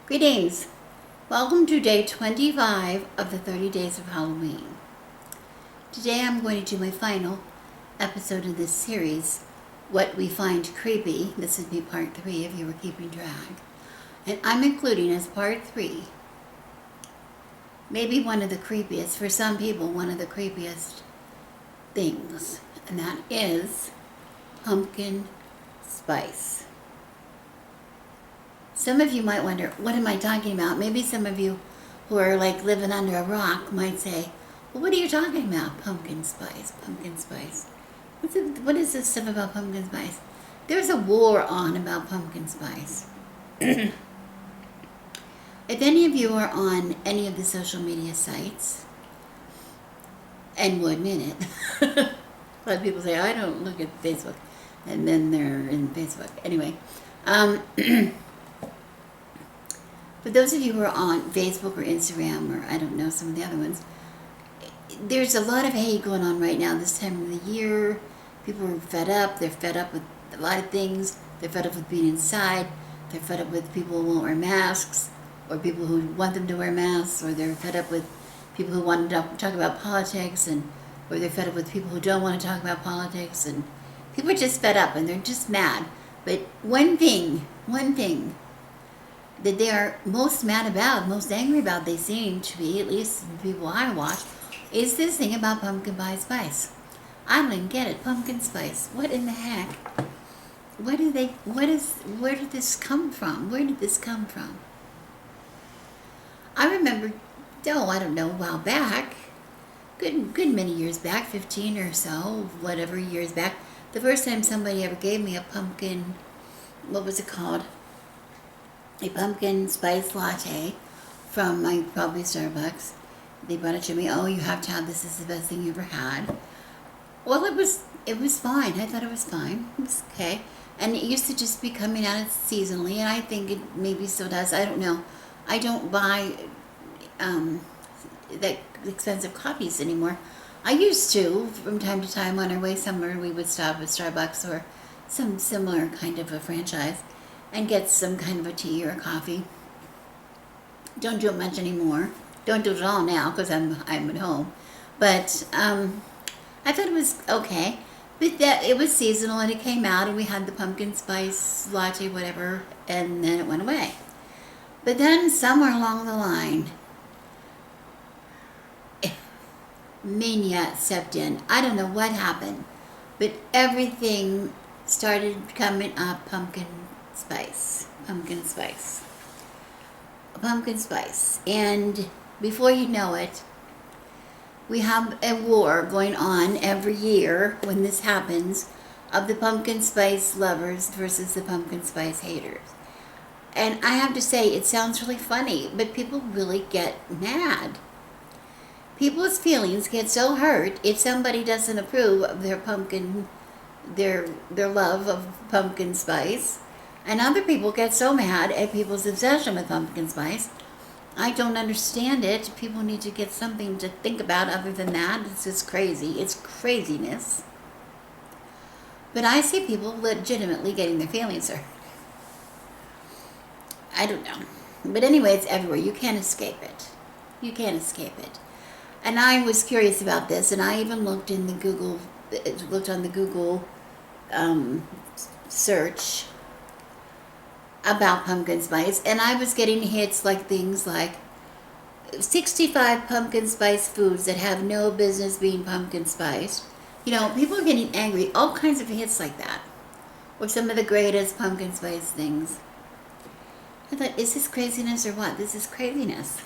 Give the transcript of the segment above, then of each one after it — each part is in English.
Greetings! Welcome to day 25 of the 30 days of Halloween. Today I'm going to do my final episode of this series, What We Find Creepy. This would be part 3 if you were keeping track. And I'm including as part 3, maybe one of the creepiest, for some people, one of the creepiest things. And that is pumpkin spice. Some of you might wonder, what am I talking about? Maybe some of you who are like living under a rock might say, well, what are you talking about? Pumpkin spice, pumpkin spice. What is this stuff about pumpkin spice? There's a war on about pumpkin spice. If any of you are on any of the social media sites, and will admit it, a lot of people say, I don't look at Facebook, and then they're in Facebook. Anyway, for those of you who are on Facebook or Instagram, or I don't know, some of the other ones, there's a lot of hate going on right now this time of the year. People are fed up. They're fed up with a lot of things. They're fed up with being inside. They're fed up with people who won't wear masks, or people who want them to wear masks, or they're fed up with people who want to talk about politics, or they're fed up with people who don't want to talk about politics, and people are just fed up and they're just mad. But one thing that they are most mad about, most angry about, they seem to be, at least the people I watch, is this thing about pumpkin pie spice. I don't even get it. Pumpkin spice. What in the heck? Where did this come from? Where did this come from? I remember, I don't know, a while back, good many years back, 15 or so, whatever years back, the first time somebody ever gave me a pumpkin, what was it called? A pumpkin spice latte from probably Starbucks. They brought it to me. Oh, you have to have this. This is the best thing you ever had. Well, it was fine. I thought it was fine. It was okay. And it used to just be coming out seasonally, and I think it maybe still does. I don't know. I don't buy that expensive coffees anymore. I used to, from time to time, on our way somewhere, we would stop at Starbucks or some similar kind of a franchise and get some kind of a tea or a coffee. Don't do it much anymore. Don't do it at all now because I'm at home. But I thought it was okay. But that it was seasonal and it came out and we had the pumpkin spice latte, whatever, and then it went away. But then somewhere along the line, mania stepped in. I don't know what happened, but everything started coming up pumpkin spice. And before you know it, we have a war going on every year when this happens of the pumpkin spice lovers versus the pumpkin spice haters. And I have to say, it sounds really funny, but people really get mad. People's feelings get so hurt if somebody doesn't approve of their love of pumpkin spice. And other people get so mad at people's obsession with pumpkin spice. I don't understand it. People need to get something to think about other than that. It's just crazy. It's craziness. But I see people legitimately getting their feelings hurt. I don't know. But anyway, it's everywhere. You can't escape it. You can't escape it. And I was curious about this, and I even looked on the Google search about pumpkin spice, and I was getting hits like things like 65 pumpkin spice foods that have no business being pumpkin spiced. You know, people are getting angry, all kinds of hits like that, or some of the greatest pumpkin spice things. I thought, is this craziness or what? This is craziness.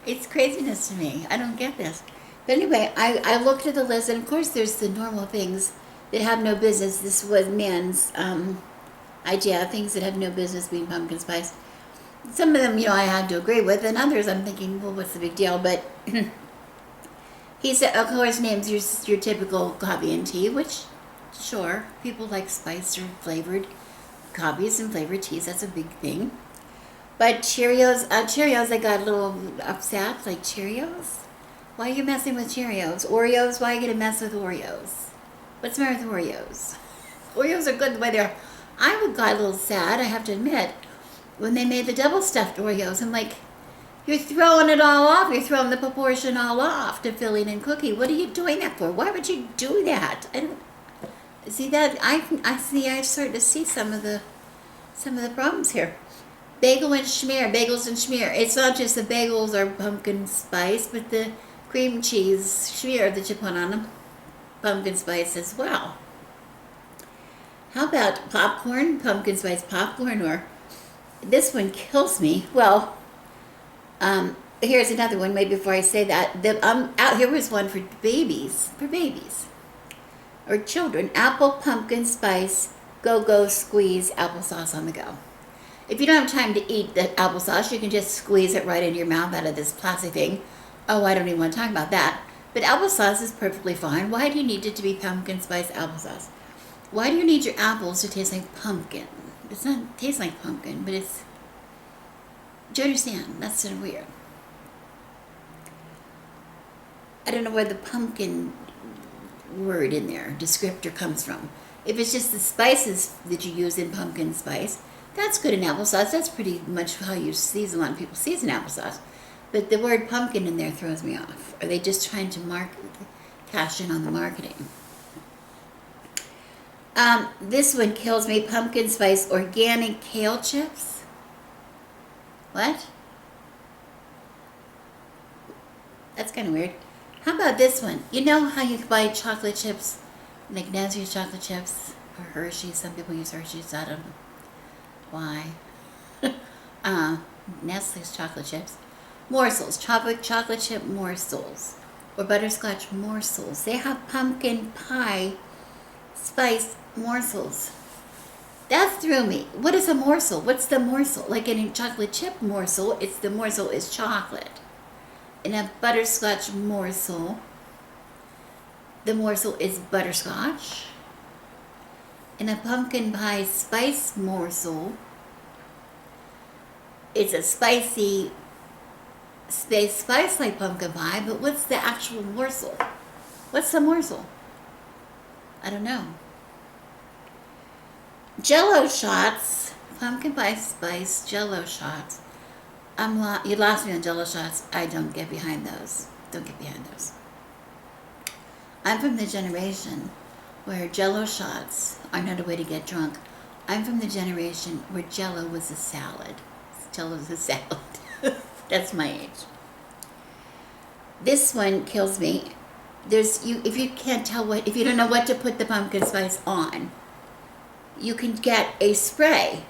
It's craziness to me. I don't get this. But anyway, I looked at the list, and of course there's the normal things that have no business. This was man's idea, things that have no business being pumpkin spice. Some of them, I had to agree with, and others I'm thinking, well, what's the big deal? But he said, of course, names your typical coffee and tea, which, sure, people like spiced or flavored coffees and flavored teas. That's a big thing. But Cheerios, I got a little upset, like Cheerios? Why are you messing with Cheerios? Oreos, why are you going to mess with Oreos? What's the matter with Oreos? Oreos are good the way they are. I got a little sad, I have to admit, when they made the double stuffed Oreos. I'm like, you're throwing it all off. You're throwing the proportion all off to filling and cookie. What are you doing that for? Why would you do that? I don't see that. I see. I started to see some of the problems here. Bagel and schmear, bagels and schmear. It's not just the bagels or pumpkin spice, but the cream cheese schmear that you put on them, pumpkin spice as well. How about popcorn, pumpkin spice popcorn, or this one kills me. Well, here's another one. Maybe before I say that, out here was one for babies, or children. Apple pumpkin spice go squeeze applesauce on the go. If you don't have time to eat the applesauce, you can just squeeze it right into your mouth out of this plastic thing. Oh, I don't even want to talk about that. But applesauce is perfectly fine. Why do you need it to be pumpkin spice applesauce? Why do you need your apples to taste like pumpkin? It's not taste like pumpkin, but it's... Do you understand? That's sort of weird. I don't know where the pumpkin word in there, descriptor, comes from. If it's just the spices that you use in pumpkin spice, that's good in applesauce. That's pretty much how you season. A lot of people season applesauce. But the word pumpkin in there throws me off. Are they just trying to cash in on the marketing? This one kills me. Pumpkin spice organic kale chips. What? That's kind of weird. How about this one? You know how you buy chocolate chips, like Nestle's chocolate chips, or Hershey's? Some people use Hershey's. I don't know why. Nestle's chocolate chips. Morsels, chocolate chip morsels, or butterscotch morsels. They have pumpkin pie spice morsels. That threw me. What is a morsel? What's the morsel? Like in a chocolate chip morsel, the morsel is chocolate. In a butterscotch morsel, the morsel is butterscotch. In a pumpkin pie spice morsel, it's a spicy spice like pumpkin pie, but what's the actual morsel? What's the morsel? I don't know. Jello shots, pumpkin pie spice Jello shots. You lost me on Jello shots. I don't get behind those. I'm from the generation where Jello shots are not a way to get drunk. I'm from the generation where Jello was a salad. Jello was a salad. That's my age. This one kills me. If you don't know what to put the pumpkin spice on, you can get a spray.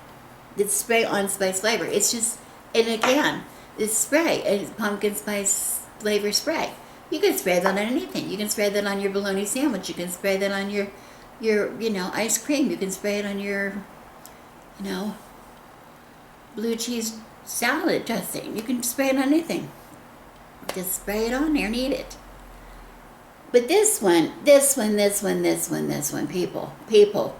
It's spray on spice flavor. It's just in a can. It's spray. It's pumpkin spice flavor spray. You can spray that on anything. You can spray that on your bologna sandwich. You can spray that on your ice cream. You can spray it on your, blue cheese salad dressing. You can spray it on anything. Just spray it on there and eat it. But this one, people.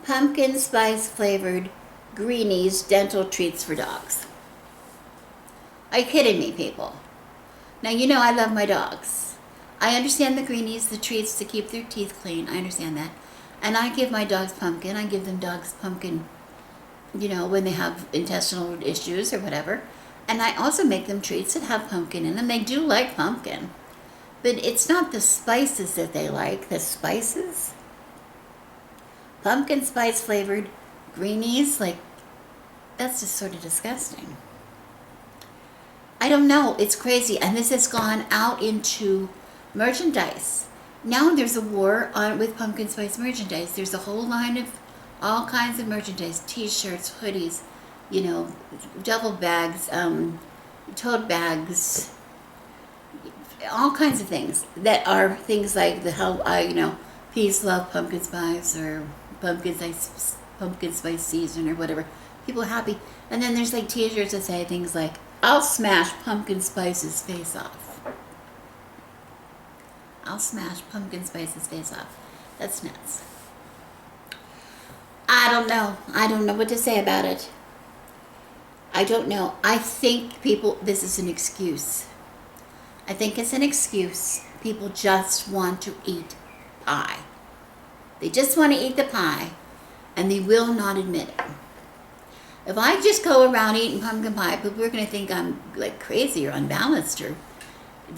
Pumpkin spice flavored Greenies dental treats for dogs. Are you kidding me, people? Now, I love my dogs. I understand the Greenies, the treats to keep their teeth clean. I understand that. And I give my dogs pumpkin. I give them dogs pumpkin, when they have intestinal issues or whatever. And I also make them treats that have pumpkin in them. They do like pumpkin. But it's not the spices that they like. The spices? Pumpkin spice flavored Greenies, that's just sort of disgusting. I don't know. It's crazy. And this has gone out into merchandise. Now there's a war with pumpkin spice merchandise. There's a whole line of all kinds of merchandise. T-shirts, hoodies, duffel bags, tote bags, all kinds of things that are things like peace, love, pumpkin spice, or pumpkin spice season, or whatever. People are happy. And then there's T-shirts that say things like, I'll smash pumpkin spice's face off. I'll smash pumpkin spice's face off. That's nuts. I don't know. I don't know what to say about it. I don't know. I think this is an excuse. I think it's an excuse. People just want to eat pie. They just want to eat the pie, and they will not admit it. If I just go around eating pumpkin pie, people are going to think I'm like crazy or unbalanced or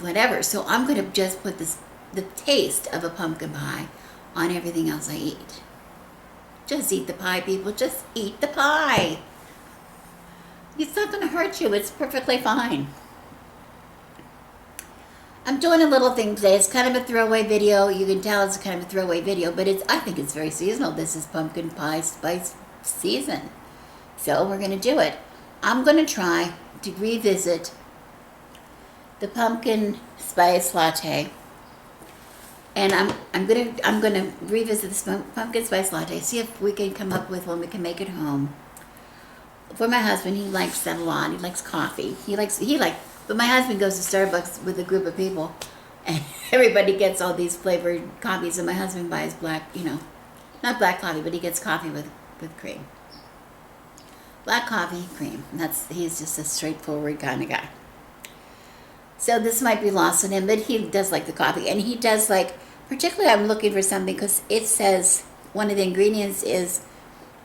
whatever. So I'm going to just put the taste of a pumpkin pie on everything else I eat. Just eat the pie, people. Just eat the pie. It's not going to hurt you. It's perfectly fine. I'm doing a little thing today. It's kind of a throwaway video. You can tell it's kind of a throwaway video, but I think it's very seasonal. This is pumpkin pie spice season. So we're going to do it. I'm going to try to revisit the pumpkin spice latte. And I'm gonna revisit this pumpkin spice latte, see if we can come up with one we can make at home. For my husband, he likes that a lot. He likes coffee. But my husband goes to Starbucks with a group of people, and everybody gets all these flavored coffees, and my husband buys black, not black coffee, but he gets coffee with cream. Black coffee, cream. He's just a straightforward kind of guy. So this might be lost on him, but he does like the coffee, and he does like, particularly I'm looking for something because it says one of the ingredients is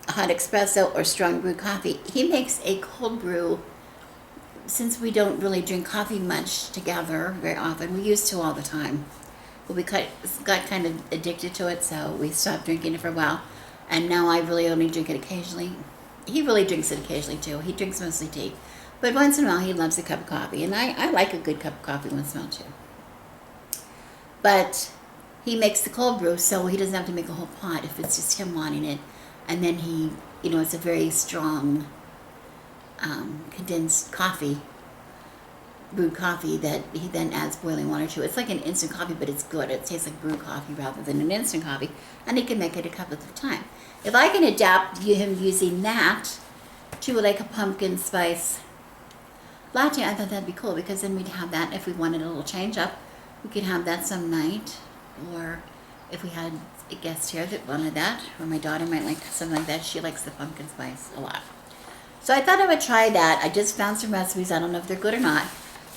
hot espresso or strong brew coffee. He makes a cold brew. Since we don't really drink coffee much together very often, we used to all the time, but we got kind of addicted to it, so we stopped drinking it for a while, and now I really only drink it occasionally. He really drinks it occasionally too. He drinks mostly tea, but once in a while he loves a cup of coffee, and I like a good cup of coffee once in a while too. But he makes the cold brew, so he doesn't have to make a whole pot if it's just him wanting it, and then he, it's a very strong condensed coffee, brewed coffee that he then adds boiling water to. It's like an instant coffee, but it's good. It tastes like brewed coffee rather than an instant coffee, and he can make it a couple of times. If I can adapt him using that to like a pumpkin spice latte, I thought that'd be cool, because then we'd have that if we wanted a little change up. We could have that some night, or if we had a guest here that wanted that, or my daughter might like something like that. She likes the pumpkin spice a lot. So I thought I would try that. I just found some recipes. I don't know if they're good or not.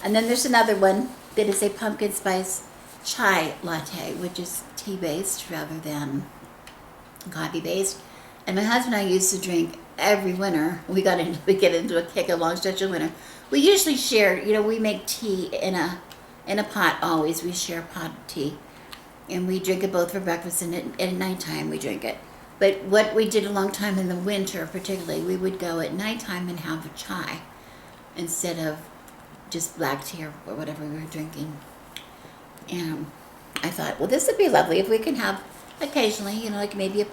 And then there's another one that is a pumpkin spice chai latte, which is tea-based rather than coffee-based. And my husband and I used to drink every winter. We get into a kick a long stretch of winter. We usually share, we make tea in a pot always. We share a pot of tea. And we drink it both for breakfast and at nighttime we drink it. But what we did a long time in the winter particularly, we would go at nighttime and have a chai instead of just black tea or whatever we were drinking. And I thought, well, this would be lovely if we can have occasionally, like maybe a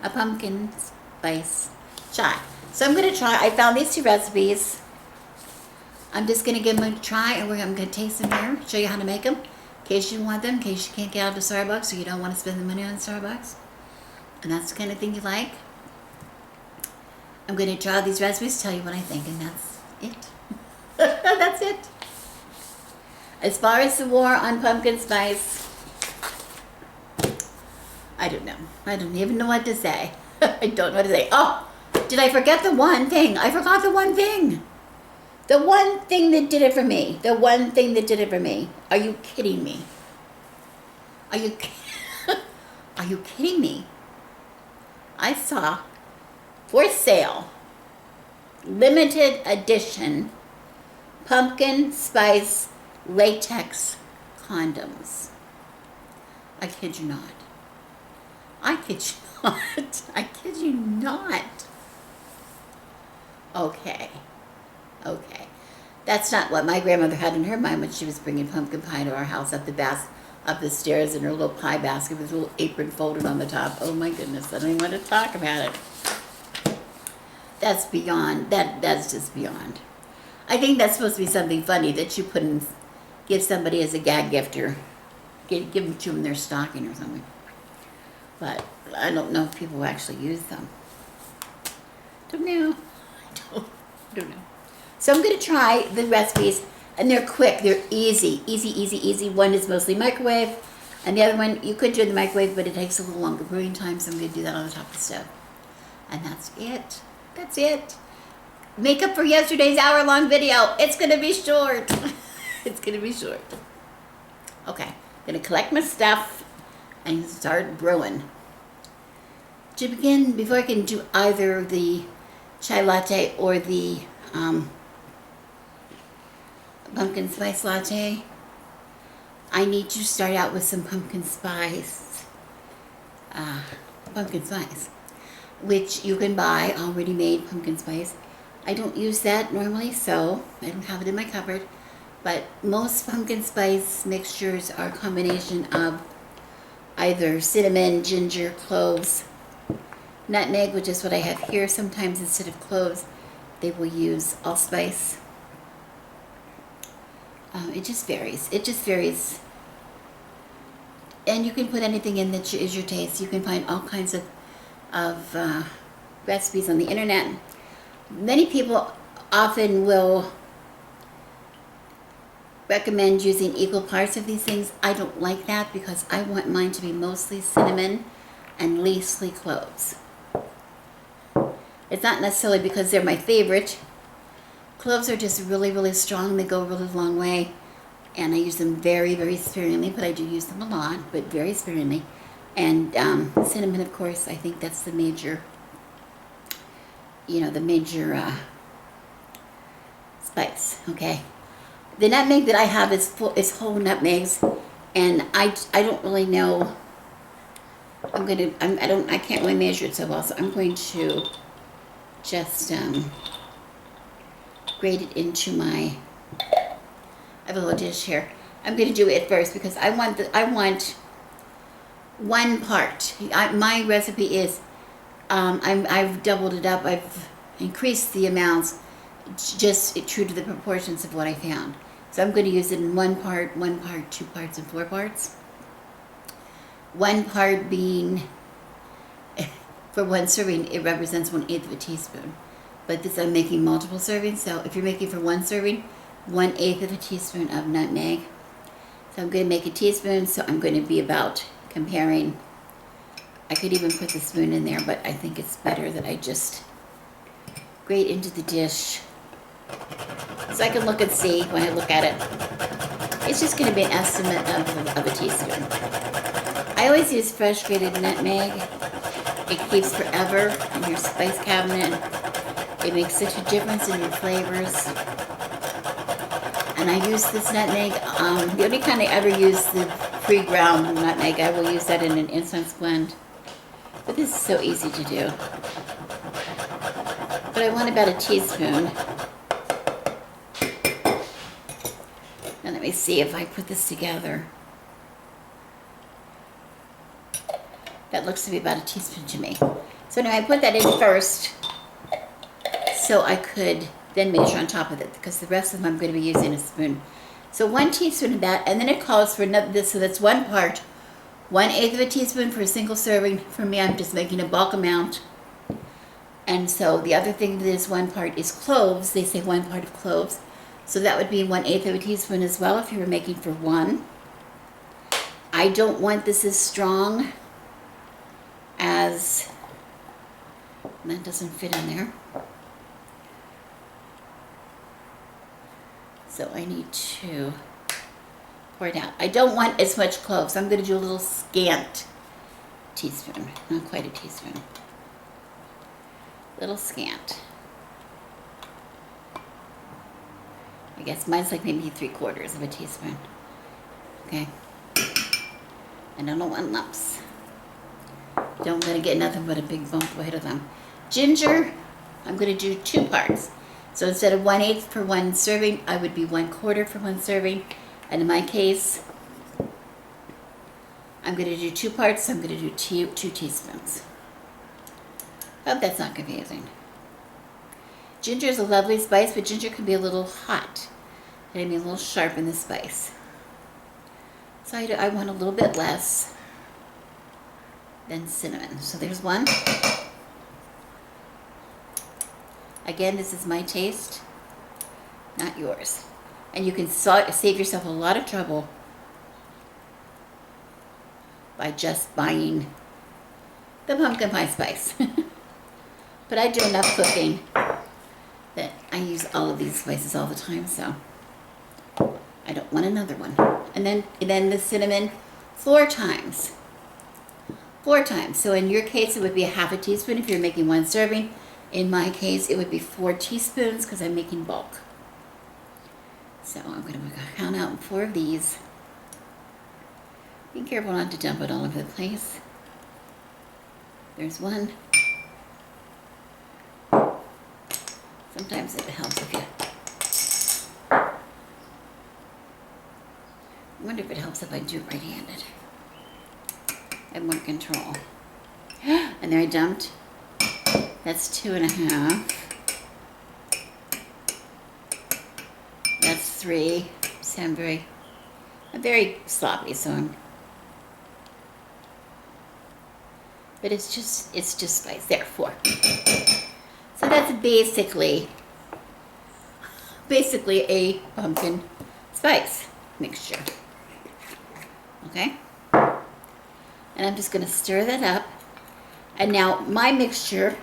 pumpkin spice chai. So I'm going to try. I found these two recipes. I'm just going to give them a try, and I'm going to taste them here, show you how to make them, in case you want them, in case you can't get out to Starbucks or you don't want to spend the money on Starbucks. And that's the kind of thing you like. I'm going to try these recipes, tell you what I think, and that's it. That's it. As far as the war on pumpkin spice, I don't know. I don't even know what to say. I don't know what to say. Oh, did I forget the one thing? I forgot the one thing. The one thing that did it for me. The one thing that did it for me. Are you kidding me? Are you kidding me? I saw for sale limited edition pumpkin spice latex condoms. I kid you not. I kid you not. I kid you not. Okay. That's not what my grandmother had in her mind when she was bringing pumpkin pie to our house up the stairs in her little pie basket with a little apron folded on the top. Oh my goodness, I don't even want to talk about it. That's beyond, that's just beyond. I think that's supposed to be something funny that you put in, give somebody as a gag gift or give them to them in their stocking or something. But I don't know if people actually use them. Don't know. I don't know. So I'm going to try the recipes, and they're quick. They're easy. One is mostly microwave, and the other one you could do in the microwave, but it takes a little longer brewing time, so I'm going to do that on the top of the stove. And that's it. That's it. Makeup for yesterday's hour-long video. It's going to be short. It's going to be short. Okay. I'm going to collect my stuff and start brewing. To begin, before I can do either the chai latte or the pumpkin spice latte, I need to start out with some pumpkin spice, which you can buy already made pumpkin spice. I don't use that normally, so I don't have it in my cupboard. But most pumpkin spice mixtures are a combination of either cinnamon, ginger, cloves, nutmeg, which is what I have here. Sometimes instead of cloves, they will use allspice. It just varies. It just varies. And you can put anything in that is your taste. You can find all kinds of recipes on the internet. Many people often will recommend using equal parts of these things. I don't like that because I want mine to be mostly cinnamon and leastly cloves. It's not necessarily because they're my favorite. Cloves are just really, really strong. They go a really long way. And I use them very, very sparingly, but I do use them a lot, but very sparingly. And cinnamon, of course, I think that's the major, spice, okay? The nutmeg that I have is whole nutmegs, and I don't really know. I can't really measure it so well, so I'm going to just grate it into my. I have a little dish here. I'm going to do it first because I want one part. My recipe is I've doubled it up. I've increased the amounts, just true to the proportions of what I found. So I'm going to use it in one part, 2 parts, and 4 parts. 1 part being, for 1 serving, it represents 1/8 of a teaspoon. But this I'm making multiple servings, so if you're making for 1 serving, 1/8 of a teaspoon of nutmeg. So I'm going to make a teaspoon, so I'm going to be about comparing. I could even put the spoon in there, but I think it's better that I just grate into the dish so I can look and see when I look at it. It's just going to be an estimate of a teaspoon. I always use fresh grated nutmeg. It keeps forever in your spice cabinet. It makes such a difference in your flavors. And I use this nutmeg, the only kind I ever use the pre-ground nutmeg. I will use that in an incense blend. But this is so easy to do. But I want about a teaspoon. And let me see if I put this together. That looks to be about a teaspoon to me. So now I put that in first so I could then measure on top of it because the rest of them I'm going to be using a spoon. So 1 teaspoon of that, and then it calls for another, so that's 1 part, 1/8 of a teaspoon for a single serving. For me, I'm just making a bulk amount. And so the other thing that is 1 part is cloves. They say 1 part of cloves. So that would be 1/8 of a teaspoon as well if you were making for 1. I don't want this as strong as, that doesn't fit in there. So I need to pour it out. I don't want as much cloves. I'm going to do a little scant teaspoon. Not quite a teaspoon. Little scant. I guess mine's like maybe 3/4 of a teaspoon. Okay. And I don't want lumps. Don't want to get nothing but a big bump right of them. Ginger, I'm going to do 2 parts. So instead of 1/8 for 1 serving, I would be 1/4 for 1 serving. And in my case, I'm going to do 2 parts, so I'm going to do 2 teaspoons. Hope that's not confusing. Ginger is a lovely spice, but ginger can be a little hot. It can be a little sharp in the spice. So I want a little bit less than cinnamon. So there's 1. Again, this is my taste, not yours. And you can save yourself a lot of trouble by just buying the pumpkin pie spice. But I do enough cooking that I use all of these spices all the time, so I don't want another one. And then the cinnamon 4 times. 4 times. So in your case, it would be a 1/2 teaspoon if you're making 1 serving. In my case, it would be 4 teaspoons because I'm making bulk. So I'm going to count out 4 of these. Be careful not to dump it all over the place. There's 1. Sometimes it helps if you... I wonder if it helps if I do it right-handed. I have more control. And there I dumped. That's 2.5. That's 3. So I'm very sloppy, so I'm... But it's just spice. There, 4. So that's basically a pumpkin spice mixture. Okay? And I'm just going to stir that up. And now my mixture,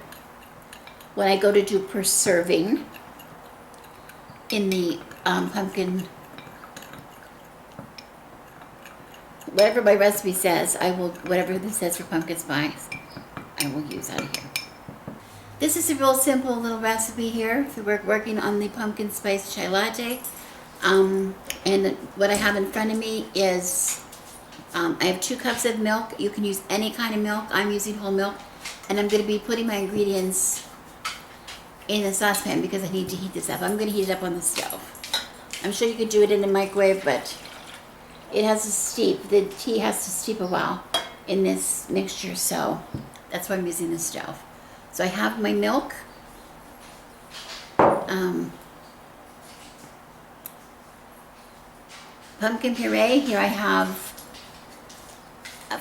when I go to do per serving in the pumpkin, whatever my recipe says, whatever this says for pumpkin spice, I will use out of here. This is a real simple little recipe here. So we're working on the pumpkin spice chai latte. And what I have in front of me is, I have 2 cups of milk. You can use any kind of milk. I'm using whole milk. And I'm going to be putting my ingredients in the saucepan because I need to heat this up. I'm going to heat it up on the stove. I'm sure you could do it in the microwave, but it has to steep. The tea has to steep a while in this mixture, so that's why I'm using the stove. So I have my milk. Pumpkin puree. Here I have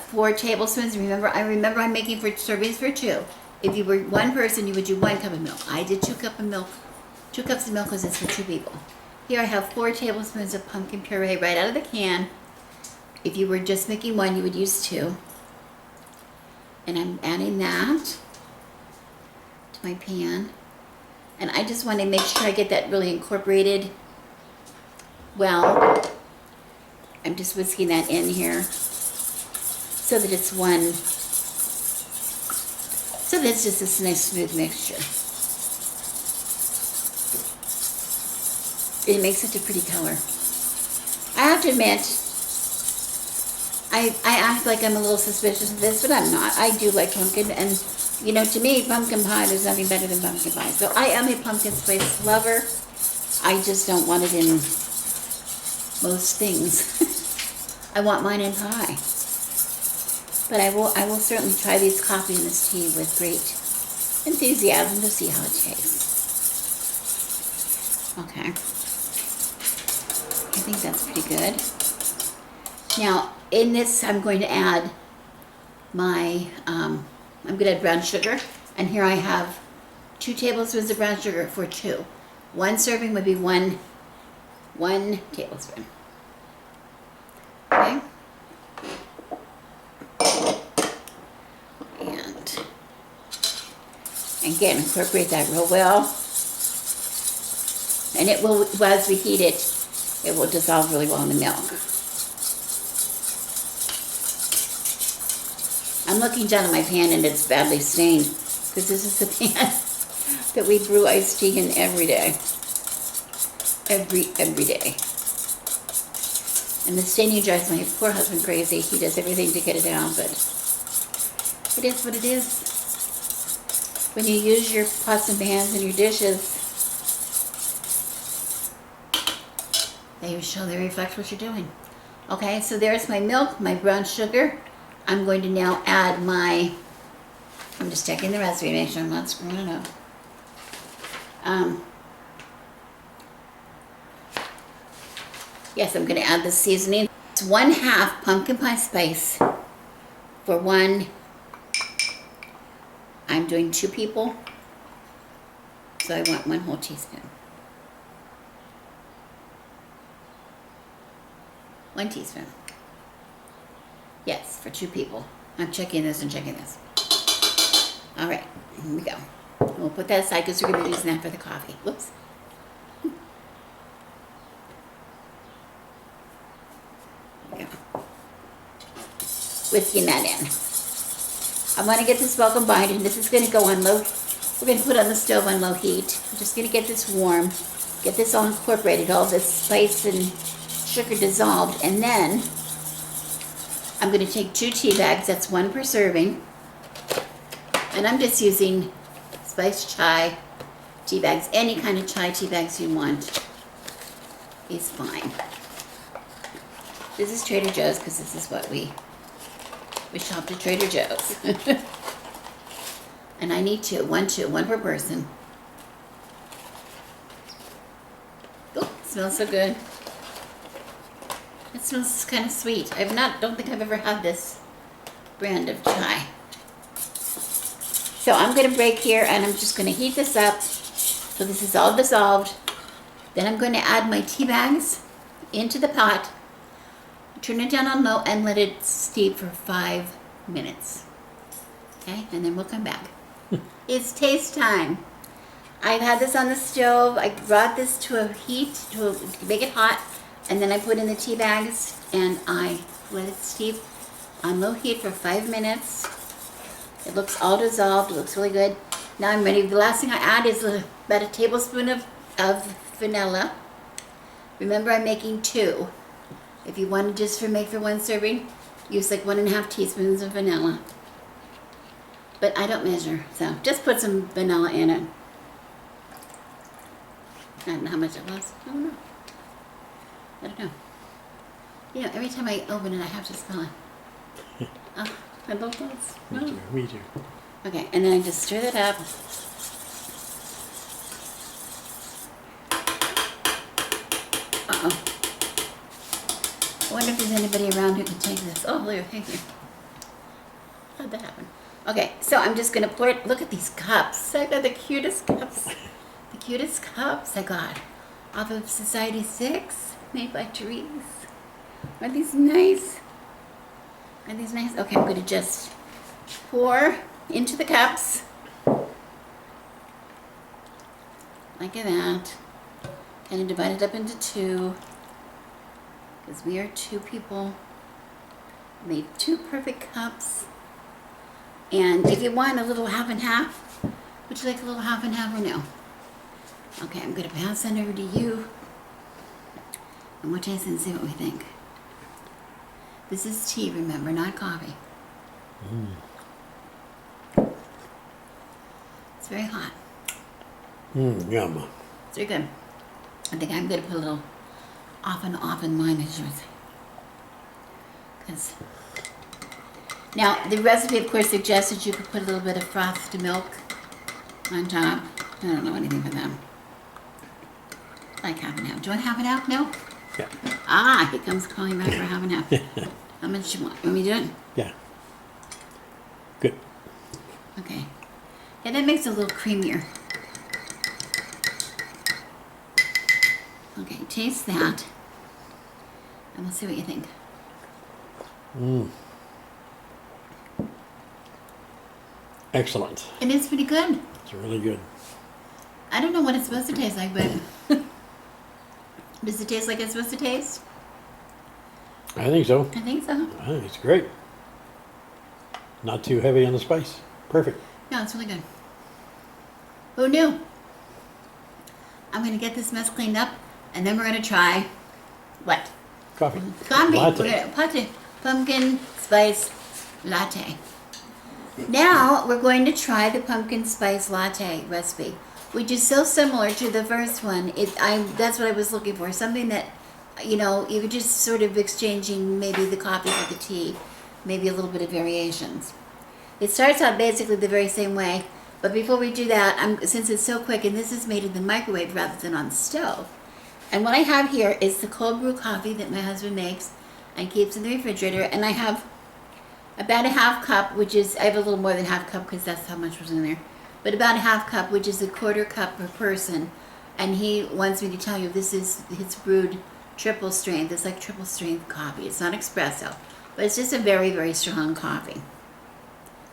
4 tablespoons. I remember I'm making for servings for 2. If you were 1 person, you would do 1 cup of milk. I did 2 cups of milk. 2 cups of milk because it's for 2 people. Here I have 4 tablespoons of pumpkin puree right out of the can. If you were just making 1, you would use 2. And I'm adding that to my pan. And I just want to make sure I get that really incorporated well. I'm just whisking that in here so that it's just this nice smooth mixture. It makes such a pretty color. I have to admit, I act like I'm a little suspicious of this, but I'm not. I do like pumpkin, and you know, to me, pumpkin pie, there's nothing better than pumpkin pie. So I am a pumpkin spice lover. I just don't want it in most things. I want mine in pie. But I will certainly try these coffee and this tea with great enthusiasm to see how it tastes. Okay. I think that's pretty good. Now, in this, I'm going to add my, I'm going to add brown sugar. And here I have 2 tablespoons of brown sugar for 2. 1 serving would be 1 tablespoon. Okay. And again, incorporate that real well. And it will, as we heat it, it will dissolve really well in the milk. I'm looking down at my pan and it's badly stained because this is the pan that we brew iced tea in every day. Every day. And the staining drives my poor husband crazy. He does everything to get it out, but it is what it is. When you use your pots and pans and your dishes, they reflect what you're doing. Okay, so there's my milk, my brown sugar. I'm going to now add I'm just checking the recipe, make sure I'm not screwing it up. Yes, I'm going to add the seasoning. It's 1/2 pumpkin pie spice for 1. I'm doing 2 people, so I want 1 whole teaspoon. 1 teaspoon. Yes, for 2 people. I'm checking this and checking this. All right, here we go. We'll put that aside because we're going to be using that for the coffee. Whoops. Whisking that in. I want to get this well combined, and this is going to go on low We're going to put it on the stove on low heat. I'm just going to get this warm, get this all incorporated, all this spice and sugar dissolved, and then I'm going to take 2 tea bags, that's 1 per serving, and I'm just using spiced chai tea bags. Any kind of chai tea bags you want is fine. This is Trader Joe's because this is what we shopped at Trader Joe's. And I need 2, 1 per person. Oh, it smells so good. It smells kind of sweet. Don't think I've ever had this brand of chai. So I'm going to break here and I'm just going to heat this up so this is all dissolved. Then I'm going to add my tea bags into the pot, turn it down on low and let it steep for 5 minutes. Okay, and then we'll come back. It's taste time. I've had this on the stove. I brought this to a heat to make it hot, and then I put in the tea bags and I let it steep on low heat for 5 minutes. It looks all dissolved. It looks really good. Now I'm ready. The last thing I add is about a tablespoon of vanilla. Remember, I'm making 2. If you want to just make for 1 serving, use like 1.5 teaspoons of vanilla. But I don't measure, so just put some vanilla in it. I don't know how much it was. I don't know. You know, every time I open it, I have to smell it. Oh, I love those. Me too. Okay, and then I just stir that up. Uh-oh. I wonder if there's anybody around who can take this. Oh, there, thank you. How'd that happen? Okay, so I'm just going to pour it. Look at these cups. I got the cutest cups. The cutest cups I got off of Society 6, made by Therese. Aren't these nice? Aren't these nice? Okay, I'm going to just pour into the cups. Like that. Kind of divide it up into 2. Because we are 2 people. Made 2 perfect cups. And if you want a little half and half, would you like a little half and half or no? Okay, I'm going to pass that over to you. And we'll taste and see what we think. This is tea, remember, not coffee. It's very hot. Yum. It's very good. I think I'm going to put a little off in mine, as you would say. Because now, the recipe, of course, suggested you could put a little bit of frothed milk on top. I don't know anything for them. Like half and half. Do you want half and half? No? Yeah. Ah, he comes calling back for half and half. How much do you want? You want me to do it? Yeah. Good. Okay. Yeah, that makes it a little creamier. Okay, taste that. And we'll see what you think. Excellent. It is pretty good. It's really good. I don't know what it's supposed to taste like, but does it taste like it's supposed to taste? I think so. I think so. I think it's great. Not too heavy on the spice. Perfect. No, it's really good. Who knew? I'm going to get this mess cleaned up, and then we're going to try what? Coffee. Coffee. Latte. Pumpkin spice latte. Now we're going to try the pumpkin spice latte recipe, which is so similar to the first one. That's what I was looking for. Something that, you know, you could just sort of exchanging maybe the coffee with the tea, maybe a little bit of variations. It starts out basically the very same way, but before we do that, since it's so quick, and this is made in the microwave rather than on the stove, and what I have here is the cold brew coffee that my husband makes and keeps in the refrigerator, and I have about a half cup, which is, I have a little more than half cup because that's how much was in there, but about a half cup, which is a quarter cup per person, and he wants me to tell you this is, it's brewed triple strength. It's like triple strength coffee. It's not espresso, but it's just a very, very strong coffee.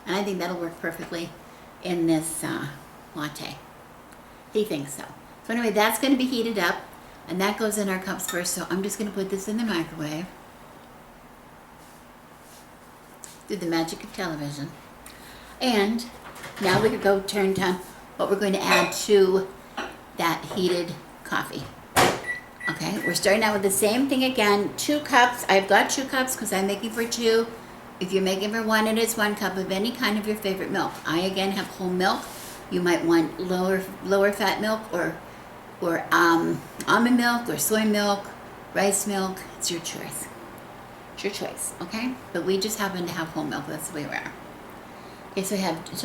And I think that'll work perfectly in this latte. He thinks so. So anyway, that's going to be heated up, and that goes in our cups first. So I'm just going to put this in the microwave through the magic of television. And now we could go turn on what we're going to add to that heated coffee. Okay, we're starting out with the same thing again. 2 cups. I've got 2 cups because I'm making for 2. If you're making for 1, it is 1 cup of any kind of your favorite milk. I again have whole milk. You might want lower fat milk or almond milk or soy milk, rice milk. It's your choice. It's your choice, okay? But we just happen to have whole milk. That's the way we are. Okay, so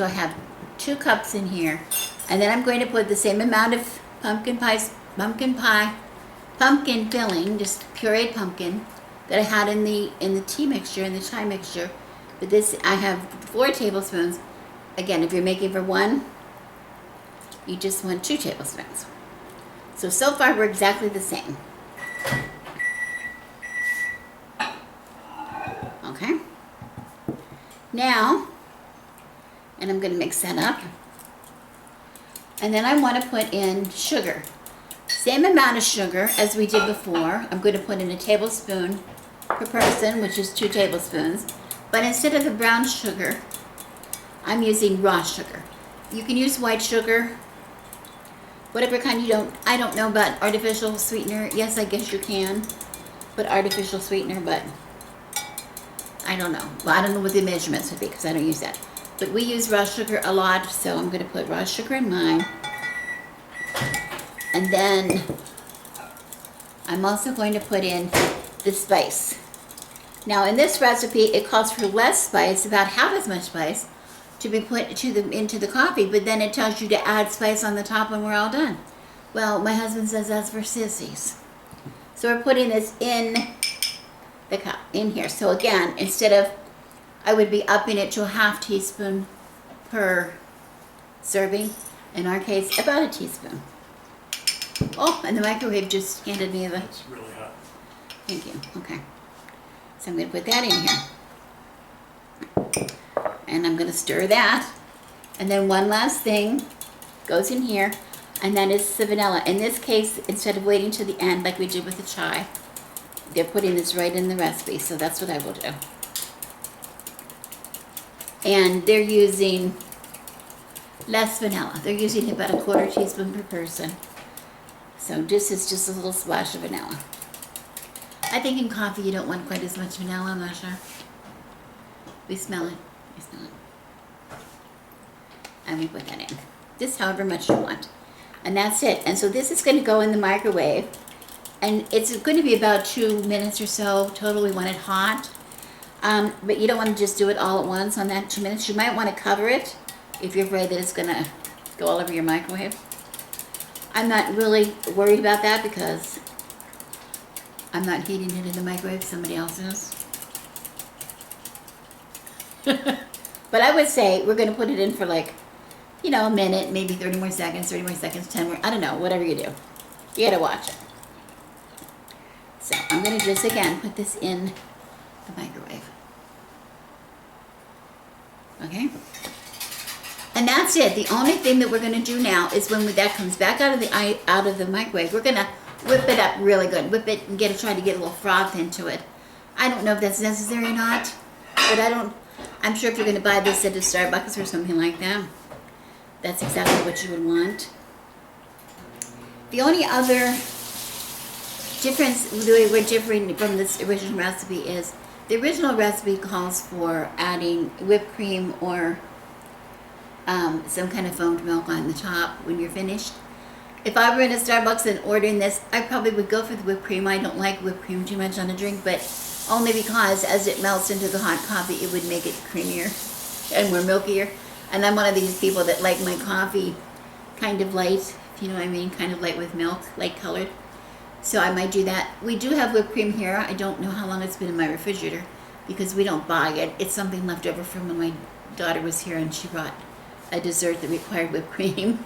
I have 2 cups in here, and then I'm going to put the same amount of pumpkin filling, just pureed pumpkin, that I had in the tea mixture, in the chai mixture. But this, I have 4 tablespoons. Again, if you're making for 1, you just want 2 tablespoons. So far we're exactly the same. Okay. Now, and I'm going to mix that up. And then I want to put in sugar. Same amount of sugar as we did before. I'm going to put in a tablespoon per person, which is 2 tablespoons. But instead of the brown sugar, I'm using raw sugar. You can use white sugar, whatever kind you don't. I don't know about artificial sweetener. Yes, I guess you can put artificial sweetener, but I don't know. Well, I don't know what the measurements would be because I don't use that. But we use raw sugar a lot, so I'm going to put raw sugar in mine. And then I'm also going to put in the spice. Now in this recipe, it calls for less spice, about half as much spice, to be put into the coffee, but then it tells you to add spice on the top when we're all done. Well, my husband says that's for sissies. So we're putting this in the cup, in here. So again, instead of, I would be upping it to a half teaspoon per serving. In our case, about a teaspoon. Oh, and the microwave just handed me the... It's really hot. Thank you. Okay. So I'm going to put that in here. And I'm going to stir that. And then one last thing goes in here, and that is the vanilla. In this case, instead of waiting to the end like we did with the chai, they're putting this right in the recipe, so that's what I will do. And they're using less vanilla. They're using about a 1/4 teaspoon per person. So this is just a little splash of vanilla. I think in coffee you don't want quite as much vanilla, I'm not sure. We smell it. We smell it. And we put that in. Just however much you want. And that's it. And so this is going to go in the microwave. And it's going to be about 2 minutes or so total. We want it hot. But you don't want to just do it all at once on that 2 minutes. You might want to cover it if you're afraid that it's going to go all over your microwave. I'm not really worried about that because I'm not heating it in the microwave. Somebody else is. But I would say we're going to put it in for like, you know, a minute, maybe 30 more seconds, 10 more, I don't know, whatever you do. You got to watch it. So I'm going to just, again, put this in the microwave. Okay? And that's it. The only thing that we're going to do now is when that comes back out of the microwave, we're going to whip it up really good. Whip it and try to get a little froth into it. I don't know if that's necessary or not, but I'm sure if you're going to buy this at a Starbucks or something like that, that's exactly what you would want. The only other difference, the way we're differing from this original recipe is the original recipe calls for adding whipped cream or some kind of foamed milk on the top when you're finished. If I were in a Starbucks and ordering this, I probably would go for the whipped cream. I don't like whipped cream too much on a drink, but only because as it melts into the hot coffee, it would make it creamier and more milkier. And I'm one of these people that like my coffee kind of light, if you know what I mean, kind of light with milk, light colored. So I might do that. We do have whipped cream here. I don't know how long it's been in my refrigerator because we don't buy it. It's something left over from when my daughter was here and she brought a dessert that required whipped cream.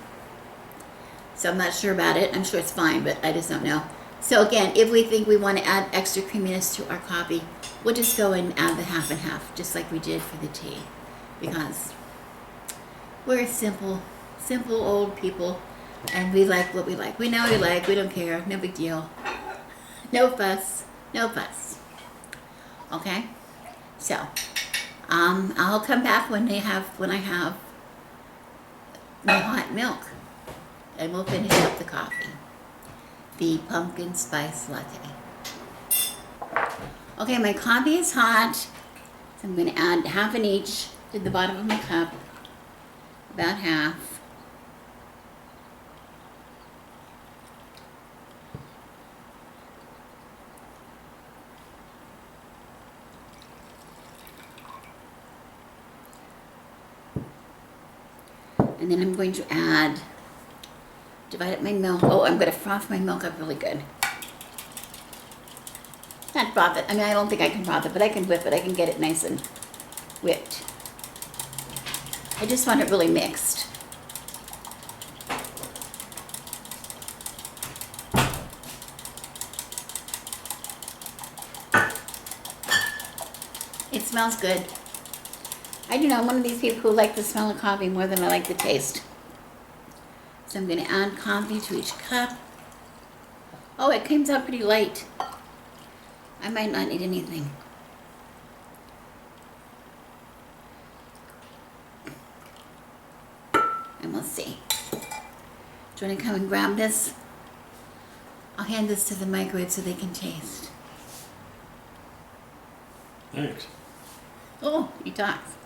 So I'm not sure about it. I'm sure it's fine, but I just don't know. So again, if we think we want to add extra creaminess to our coffee, we'll just go and add the half and half, just like we did for the tea. Because we're simple old people, and we like what we like. We know what we like. We don't care. No big deal. No fuss. No fuss. Okay? So, I'll come back when I have my hot milk. And we'll finish up the coffee. The pumpkin spice latte. Okay, my coffee is hot. So I'm going to add half an each to the bottom of my cup. About half. And then I'm going to divide up my milk. Oh, I'm going to froth my milk up really good. Not froth it. I mean, I don't think I can froth it, but I can whip it. I can get it nice and whipped. I just want it really mixed. It smells good. I do know, I'm one of these people who like the smell of coffee more than I like the taste. So I'm going to add coffee to each cup. Oh, it comes out pretty light. I might not need anything. And we'll see. Do you want to come and grab this? I'll hand this to the microwave so they can taste. Thanks. Oh, he talks.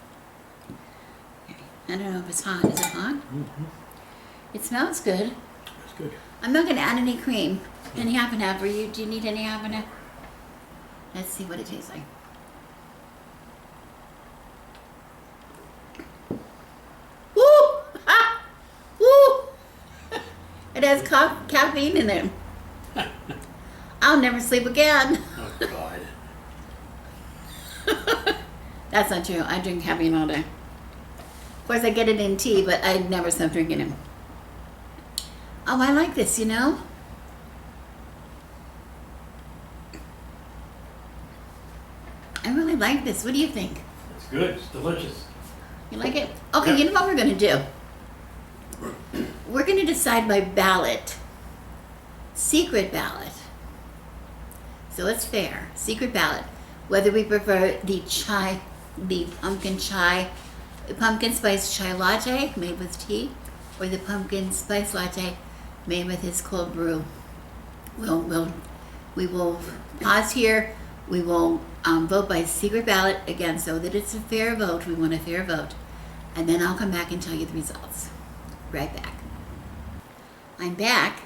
I don't know if it's hot. Is it hot? Mm-hmm. It smells good. That's good. I'm not going to add any cream. Any half and half. Do you need any half and half? Let's see what it tastes like. Woo! Ha! Woo! It has caffeine in it. I'll never sleep again. Oh, God. That's not true. I drink caffeine all day. Of course, I get it in tea, but I never stop drinking it. Oh, I like this, you know? I really like this. What do you think? It's good. It's delicious. You like it? Okay, Yep. You know what we're going to do? We're going to decide by ballot. Secret ballot. So it's fair. Secret ballot. Whether we prefer the pumpkin spice chai latte made with tea, or the pumpkin spice latte made with his cold brew. We will pause here. We will vote by secret ballot again, so that it's a fair vote. We want a fair vote, and then I'll come back and tell you the results. Right back. I'm back.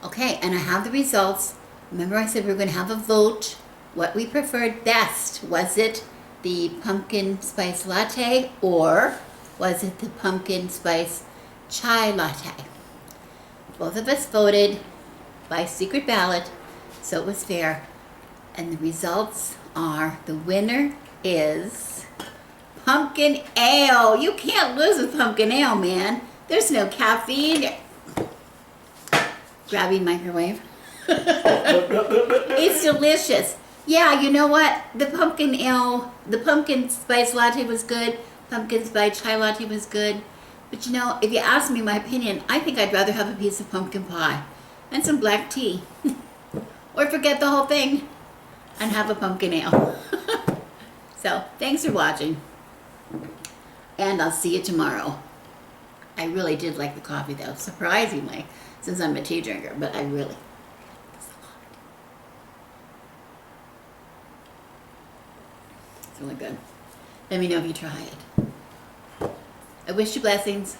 Okay, and I have the results. Remember, I said we were going to have a vote. What we preferred best, was it the pumpkin spice latte, or was it the pumpkin spice chai latte? Both of us voted by secret ballot, so it was fair. And the results are, the winner is pumpkin ale. You can't lose with pumpkin ale, man. There's no caffeine. Grabby microwave. It's delicious. Yeah, you know what? The pumpkin spice latte was good. Pumpkin spice chai latte was good. But you know, if you ask me my opinion, I think I'd rather have a piece of pumpkin pie and some black tea. Or forget the whole thing and have a pumpkin ale. So, thanks for watching. And I'll see you tomorrow. I really did like the coffee though, surprisingly, since I'm a tea drinker, but I really like this a lot. It's really good. Let me know if you try it. I wish you blessings.